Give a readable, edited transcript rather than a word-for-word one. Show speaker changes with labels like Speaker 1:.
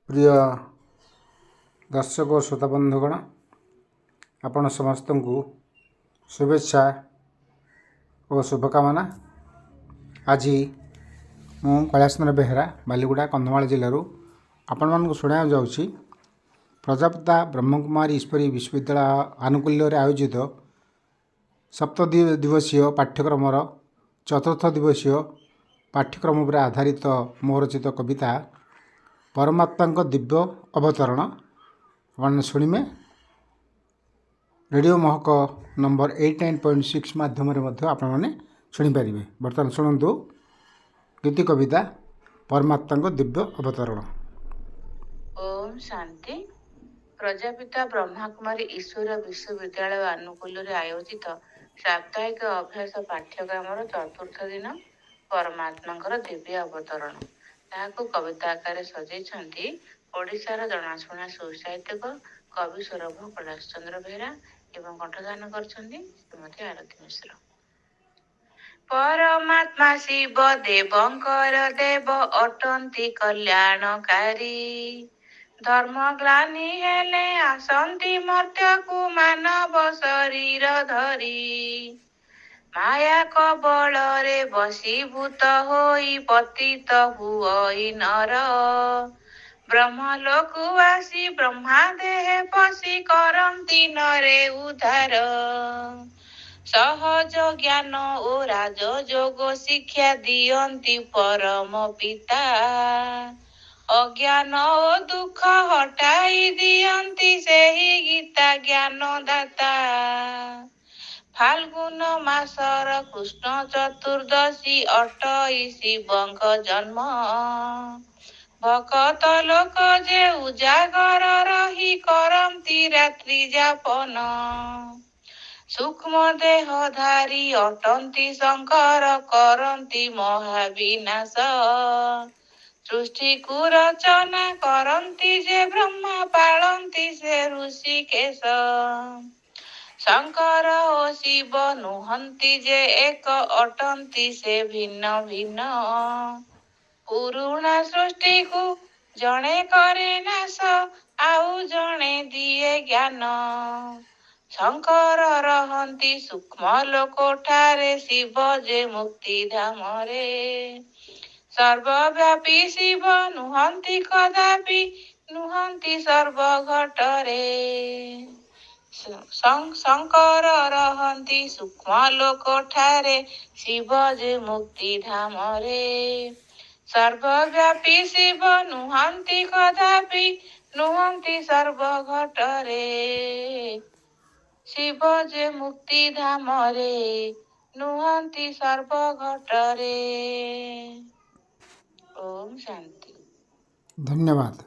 Speaker 1: प्रिय दर्शक और श्रोता बंधुगण आपण समस्त को शुभेच्छा और शुभकामना। आज मु कैलाश बेहेरा बालीगुड़ा कंधमाल जिलूर आपण मान शुणा जाऊँगी प्रजापिता ब्रह्मकुमारी ईश्वरी विश्वविद्यालय आनुकूल्य आयोजित सप्तदी दिवसीय पाठ्यक्रम चतुर्थ दिवसीय पाठ्यक्रम पर आधारित मोर रचित कविता परमात्मा दिव्य अवतरण अपन शुणिमे। रेडियो महक नंबर 89.6 माध्यम आपण शुणिपारे। बर्तमान शुणु गीति कविता परमात्मा दिव्य अवतरण।
Speaker 2: ओम शांति। प्रजापिता ब्रह्मकुमारी ईश्वर विश्वविद्यालय आनुकूल्य आयोजित साप्ताहिक अभ्यास पाठ्यक्रम चतुर्थ दिन परमात्मा दिव्य अवतरण कविता आकार सजाई ओडिशार जनाशुना सुसाहित्यक कवि सौरभ कैलाश चंद्र बेहेरा एवं कंठदान करछन्ती श्रीमती आरती मिश्र। परमात्मा शिव देवंकर देव अटंती कल्याणकारी धर्म ग्लानि हेले आसंती मर्त्यकु मानव शरीर धरी माया कबल रे बसीभूत होई पतित हुई नर ब्रह्मलोकु आसी ब्रह्मा देहे पसी करंती नरे उद्धार सहज ज्ञान ओ राज जोग शिक्षा दियंती परम पिता अज्ञान ओ दुख हटाई दियंती सेही गीता ज्ञान दाता फाल्गुन मासर कृष्ण चतुर्दशी अटई शिवंक जन्म भकत लोक जे उजागर रही करंती रात्रि जापन सूक्ष्म देहधारी अटंती शंकर करंती महाविनाश सृष्टि को रचना करंती जे ब्रह्मा पालंती से ऋषिकेश शंकर ओ शिव नुहंती जे एक अटंती से भिन्न भिन्न पुरुणा सृष्टि को जणे करे नाश आउ जणे दिए ज्ञान शंकर रहंती सूक्ष्म लोकोठारे शिव जे मुक्ति धामरे सर्वव्यापी शिव नुहंती कदापि नुहंती सर्वघटरे शंकर रहंती सूक्ष्म लोकोठारे शिव जे मुक्ति धामरे सर्वव्यापी शिव नुहंती कदापि नुहंती सर्वघटरे शिव जे मुक्ति धामरे नुहंती सर्वघटरे। ओम शांति।
Speaker 1: धन्यवाद।